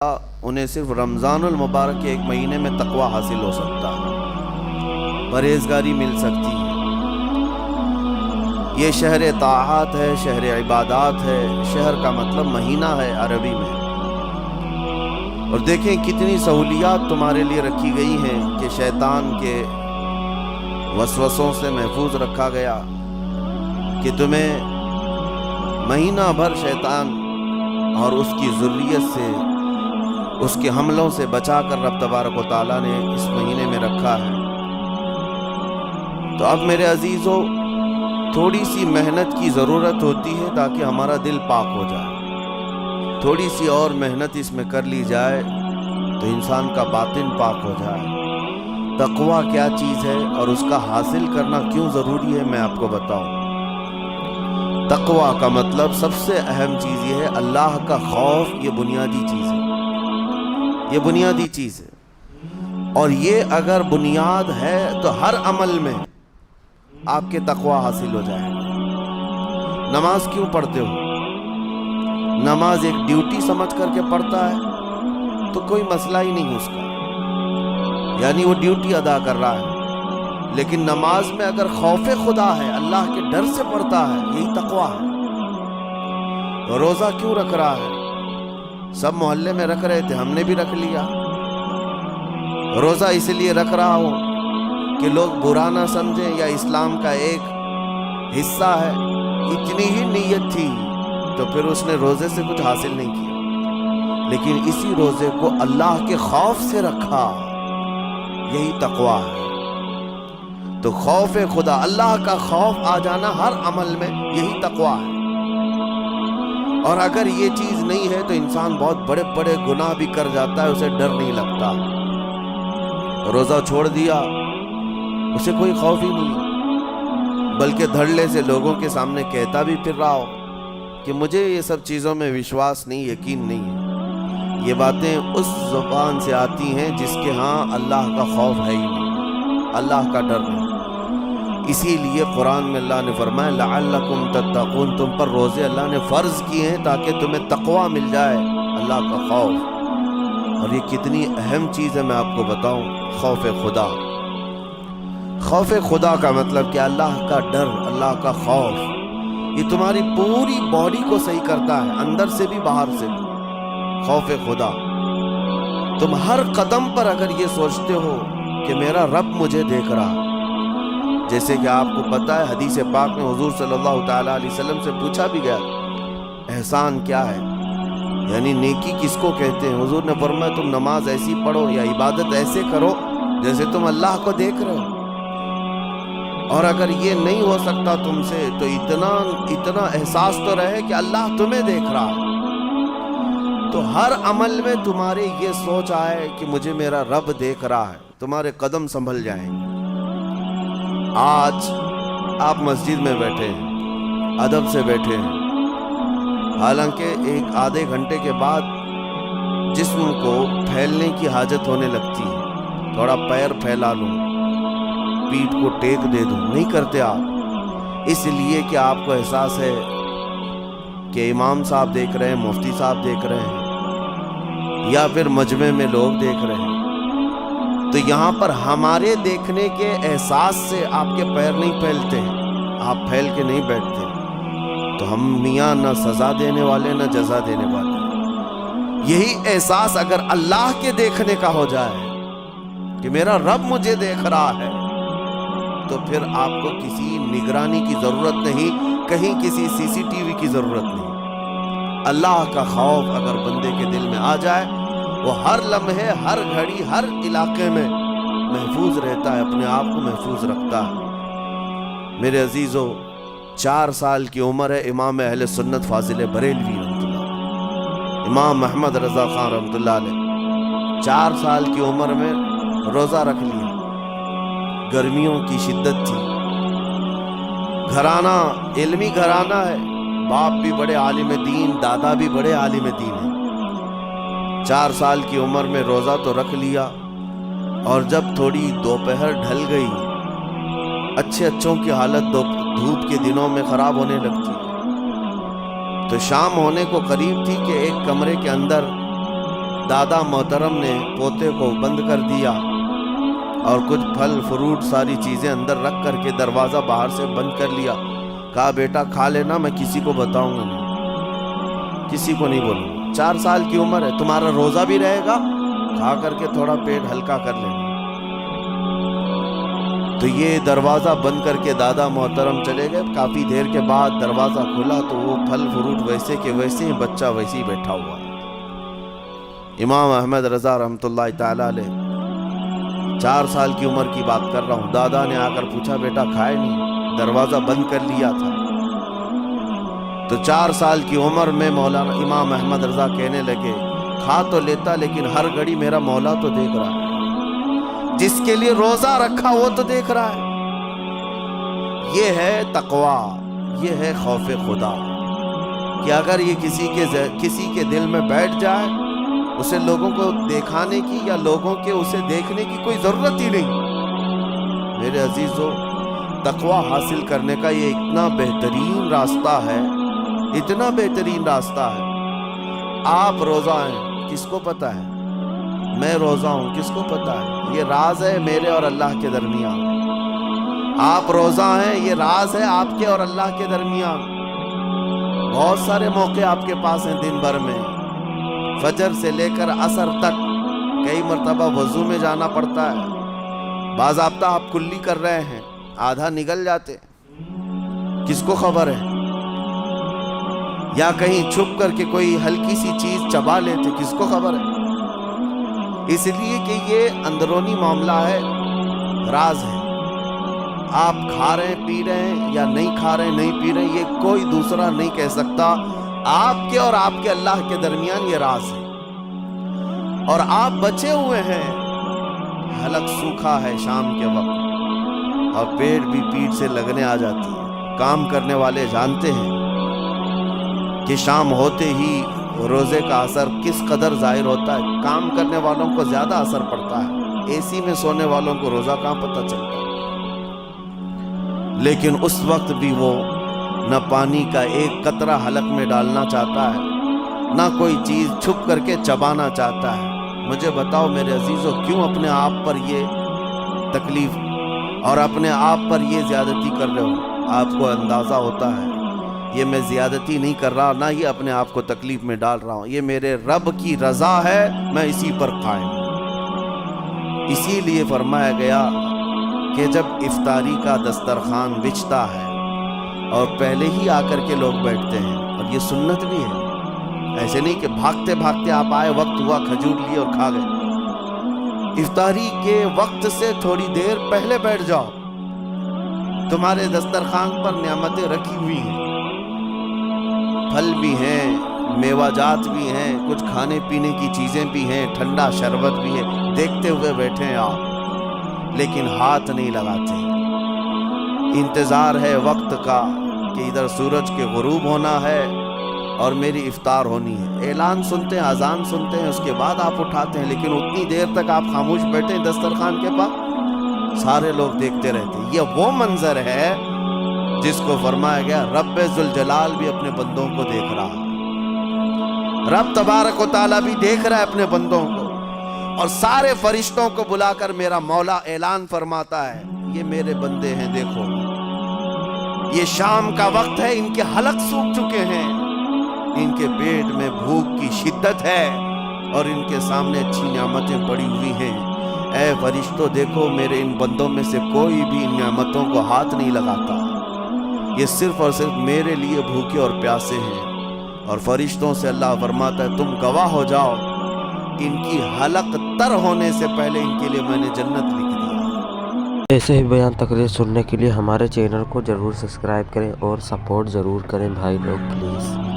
انہیں صرف رمضان المبارک کے ایک مہینے میں تقوی حاصل ہو سکتا ہے، پرہیزگاری مل سکتی ہے۔ یہ شہر طاعات ہے، شہر عبادات ہے، شہر کا مطلب مہینہ ہے عربی میں۔ اور دیکھیں کتنی سہولیات تمہارے لیے رکھی گئی ہیں کہ شیطان کے وسوسوں سے محفوظ رکھا گیا، کہ تمہیں مہینہ بھر شیطان اور اس کی ذریت سے، اس کے حملوں سے بچا کر رب تبارک و تعالیٰ نے اس مہینے میں رکھا ہے۔ تو اب میرے عزیزو، تھوڑی سی محنت کی ضرورت ہوتی ہے تاکہ ہمارا دل پاک ہو جائے۔ تھوڑی سی اور محنت اس میں کر لی جائے تو انسان کا باطن پاک ہو جائے۔ تقویٰ کیا چیز ہے اور اس کا حاصل کرنا کیوں ضروری ہے، میں آپ کو بتاؤں۔ تقویٰ کا مطلب سب سے اہم چیز یہ ہے، اللہ کا خوف۔ یہ بنیادی چیز ہے، یہ بنیادی چیز ہے، اور یہ اگر بنیاد ہے تو ہر عمل میں آپ کے تقویٰ حاصل ہو جائے گا۔ نماز کیوں پڑھتے ہو؟ نماز ایک ڈیوٹی سمجھ کر کے پڑھتا ہے تو کوئی مسئلہ ہی نہیں اس کا، یعنی وہ ڈیوٹی ادا کر رہا ہے۔ لیکن نماز میں اگر خوف خدا ہے، اللہ کے ڈر سے پڑھتا ہے، یہی تقویٰ ہے۔ روزہ کیوں رکھ رہا ہے؟ سب محلے میں رکھ رہے تھے، ہم نے بھی رکھ لیا۔ روزہ اس لیے رکھ رہا ہوں کہ لوگ برا نہ سمجھیں، یا اسلام کا ایک حصہ ہے۔ اتنی ہی نیت تھی تو پھر اس نے روزے سے کچھ حاصل نہیں کیا، لیکن اسی روزے کو اللہ کے خوف سے رکھا، یہی تقویٰ ہے۔ تو خوف خدا، اللہ کا خوف آ جانا ہر عمل میں، یہی تقویٰ ہے۔ اور اگر یہ چیز نہیں ہے تو انسان بہت بڑے بڑے گناہ بھی کر جاتا ہے، اسے ڈر نہیں لگتا۔ روزہ چھوڑ دیا، اسے کوئی خوف ہی نہیں، بلکہ دھڑلے سے لوگوں کے سامنے کہتا بھی پھر رہا ہو کہ مجھے یہ سب چیزوں میں وشواس نہیں، یقین نہیں ہے۔ یہ باتیں اس زبان سے آتی ہیں جس کے ہاں اللہ کا خوف ہے ہی نہیں، اللہ کا ڈر نہیں۔ اسی لیے قرآن میں اللہ نے فرمایا لعلکم تتقون، تم پر روزے اللہ نے فرض کیے ہیں تاکہ تمہیں تقویٰ مل جائے، اللہ کا خوف۔ اور یہ کتنی اہم چیز ہے میں آپ کو بتاؤں، خوف خدا۔ خوف خدا کا مطلب کہ اللہ کا ڈر، اللہ کا خوف، یہ تمہاری پوری باڈی کو صحیح کرتا ہے، اندر سے بھی باہر سے بھی۔ خوف خدا، تم ہر قدم پر اگر یہ سوچتے ہو کہ میرا رب مجھے دیکھ رہا، جیسے کہ آپ کو پتہ ہے حدیث پاک میں حضور صلی اللہ تعالیٰ علیہ وسلم سے پوچھا بھی گیا احسان کیا ہے، یعنی نیکی کس کو کہتے ہیں؟ حضور نے فرمایا تم نماز ایسی پڑھو یا عبادت ایسے کرو جیسے تم اللہ کو دیکھ رہے ہو۔ اور اگر یہ نہیں ہو سکتا تم سے تو اتنا احساس تو رہے کہ اللہ تمہیں دیکھ رہا ہے۔ تو ہر عمل میں تمہارے یہ سوچ آئے کہ مجھے میرا رب دیکھ رہا ہے، تمہارے قدم سنبھل جائیں گے۔ آج آپ مسجد میں بیٹھے ہیں، ادب سے بیٹھے ہیں، حالانکہ ایک آدھے گھنٹے کے بعد جسم کو پھیلنے کی حاجت ہونے لگتی ہے، تھوڑا پیر پھیلا لوں، پیٹھ کو ٹیک دے دوں، نہیں کرتے آپ، اس لیے کہ آپ کو احساس ہے کہ امام صاحب دیکھ رہے ہیں، مفتی صاحب دیکھ رہے ہیں، یا پھر مجمع میں لوگ دیکھ رہے ہیں۔ تو یہاں پر ہمارے دیکھنے کے احساس سے آپ کے پیر نہیں پھیلتے ہیں، آپ پھیل کے نہیں بیٹھتے۔ تو ہم میاں نہ سزا دینے والے نہ جزا دینے والے۔ یہی احساس اگر اللہ کے دیکھنے کا ہو جائے کہ میرا رب مجھے دیکھ رہا ہے، تو پھر آپ کو کسی نگرانی کی ضرورت نہیں، کہیں کسی CCTV کی ضرورت نہیں۔ اللہ کا خوف اگر بندے کے دل میں آ جائے، وہ ہر لمحے، ہر گھڑی، ہر علاقے میں محفوظ رہتا ہے، اپنے آپ کو محفوظ رکھتا ہے۔ میرے عزیزو، 4 سال کی عمر ہے امام اہل سنت فاضل بریلوی رحمۃ اللہ، امام محمد رضا خان رحمۃ اللہ علیہ، 4 سال کی عمر میں روزہ رکھ لیا۔ گرمیوں کی شدت تھی، گھرانہ علمی گھرانہ ہے، باپ بھی بڑے عالم دین، دادا بھی بڑے عالم دین ہیں۔ 4 سال کی عمر میں روزہ تو رکھ لیا، اور جب تھوڑی دوپہر ڈھل گئی، اچھوں کی حالت دھوپ کے دنوں میں خراب ہونے لگتی ہے، تو شام ہونے کو قریب تھی کہ ایک کمرے کے اندر दादा मोहतरम ने पोते को बंद कर दिया और कुछ फल फ्रूट सारी चीज़ें अंदर रख करके दरवाज़ा बाहर से बंद कर लिया। कहा बेटा खा लेना, मैं किसी को बताऊंगा नहीं, किसी को नहीं बोलूँगा। 4 साल की उम्र है, तुम्हारा रोज़ा भी रहेगा, खा करके थोड़ा पेट हल्का कर लेना। तो ये दरवाज़ा बंद करके दादा मोहतरम चले गए। काफ़ी देर के बाद दरवाज़ा खुला तो वो फल फ्रूट वैसे के वैसे ही, बच्चा वैसे ही बैठा हुआ है। इमाम अहमद रज़ा रहमतुल्लाह ताला अलैह, 4 साल की उम्र की बात कर रहा हूँ। दादा ने आकर पूछा बेटा खाए नहीं, दरवाज़ा बंद कर लिया था। तो 4 साल की उम्र में मौलाना इमाम अहमद रज़ा कहने लगे खा तो लेता, लेकिन हर घड़ी मेरा मौला तो देख रहा है, जिसके लिए रोज़ा रखा वो तो देख रहा है। ये है तकवा, ये है खौफ खुदा कि अगर ये किसी के दिल में बैठ जाए, उसे लोगों को दिखाने की या लोगों के उसे देखने की कोई ज़रूरत ही नहीं। मेरे अजीज़ों, तकवा हासिल करने का ये इतना बेहतरीन रास्ता है, इतना बेहतरीन रास्ता है। आप रोज़ा हैं, किसको पता है? मैं रोज़ा हूँ, किसको पता है? ये राज है मेरे और अल्लाह के दरमियान। आप रोज़ा हैं, ये राज है आपके और अल्लाह के दरमियान। बहुत सारे मौके आपके पास हैं दिन भर में, फजर से लेकर असर तक कई मरतबा वज़ू में जाना पड़ता है। बाज़ाब्ता आप कुल्ली कर रहे हैं, आधा निगल जाते, किसको खबर है? या कहीं छुप करके कोई हल्की सी चीज़ चबा लेते, किसको खबर है? इसलिए कि ये अंदरूनी मामला है, राज है। आप खा रहे हैं, पी रहे हैं या नहीं खा रहे हैं, नहीं पी रहे हैं, ये कोई दूसरा नहीं कह सकता। आपके और आपके अल्लाह के दरमियान ये राज है। और आप बचे हुए हैं, हलक सूखा है शाम के वक्त और पेट भी पीठ से लगने आ जाती है। काम करने वाले जानते हैं कि शाम होते ही रोज़े का असर किस कदर ज़ाहिर होता है। काम करने वालों को ज़्यादा असर पड़ता है, एसी में सोने वालों को रोज़ा कहाँ पता चलता है। लेकिन उस वक्त भी वो न पानी का एक कतरा हलक में डालना चाहता है, ना कोई चीज़ छुप करके चबाना चाहता है। मुझे बताओ मेरे अजीज़ों, क्यों अपने आप पर ये तकलीफ़ और अपने आप पर ये ज़्यादती कर रहे हो? आपको अंदाज़ा होता है ये मैं ज़्यादती नहीं कर रहा, ना ही अपने आप को तकलीफ़ में डाल रहा हूँ। ये मेरे रब की रज़ा है, मैं इसी पर कायम हूँ। इसीलिए फरमाया गया कि जब इफ्तारी का दस्तरखान बिछता है और पहले ही आकर के लोग बैठते हैं, और ये सुन्नत भी है, ऐसे नहीं कि भागते भागते आप आए, वक्त हुआ, खजूर लिए और खा गए। इफ्तारी के वक्त से थोड़ी देर पहले बैठ जाओ। तुम्हारे दस्तरखान पर नियामतें रखी हुई हैं, फल भी हैं, मेवाजात भी हैं, कुछ खाने पीने की चीज़ें भी हैं, ठंडा शरबत भी है। देखते हुए बैठे हैं आप, लेकिन हाथ नहीं लगाते। इंतज़ार है वक्त का कि इधर सूरज के गुरूब होना है और मेरी इफ्तार होनी है। ऐलान सुनते हैं, अजान सुनते हैं, उसके बाद आप उठाते हैं। लेकिन उतनी देर तक आप खामोश बैठे हैं दस्तरखान के पास, सारे लोग देखते रहते हैं। ये वो मंजर है जिसको फरमाया गया रब्बे जुल जलाल भी अपने बंदों को देख रहा है। रब तबारक व तआला भी देख रहा है अपने बंदों को, और सारे फरिश्तों को बुलाकर मेरा मौला ऐलान फरमाता है, ये मेरे बंदे हैं, देखो ये शाम का वक्त है, इनके हलक सूख चुके हैं, इनके पेट में भूख की शिद्दत है और इनके सामने अच्छी नियामतें पड़ी हुई हैं। ऐ फरिश्तों देखो, मेरे इन बंदों में से कोई भी इन नियामतों को हाथ नहीं लगाता, ये सिर्फ और सिर्फ मेरे लिए भूखे और प्यासे हैं। और फरिश्तों से अल्लाह फरमाता है, तुम गवाह हो जाओ, इनकी हलक तर होने से पहले इनके लिए मैंने जन्नत लिख दिया। ऐसे ही बयान तकरीर सुनने के लिए हमारे चैनल को ज़रूर सब्सक्राइब करें और सपोर्ट ज़रूर करें भाई लोग, प्लीज़।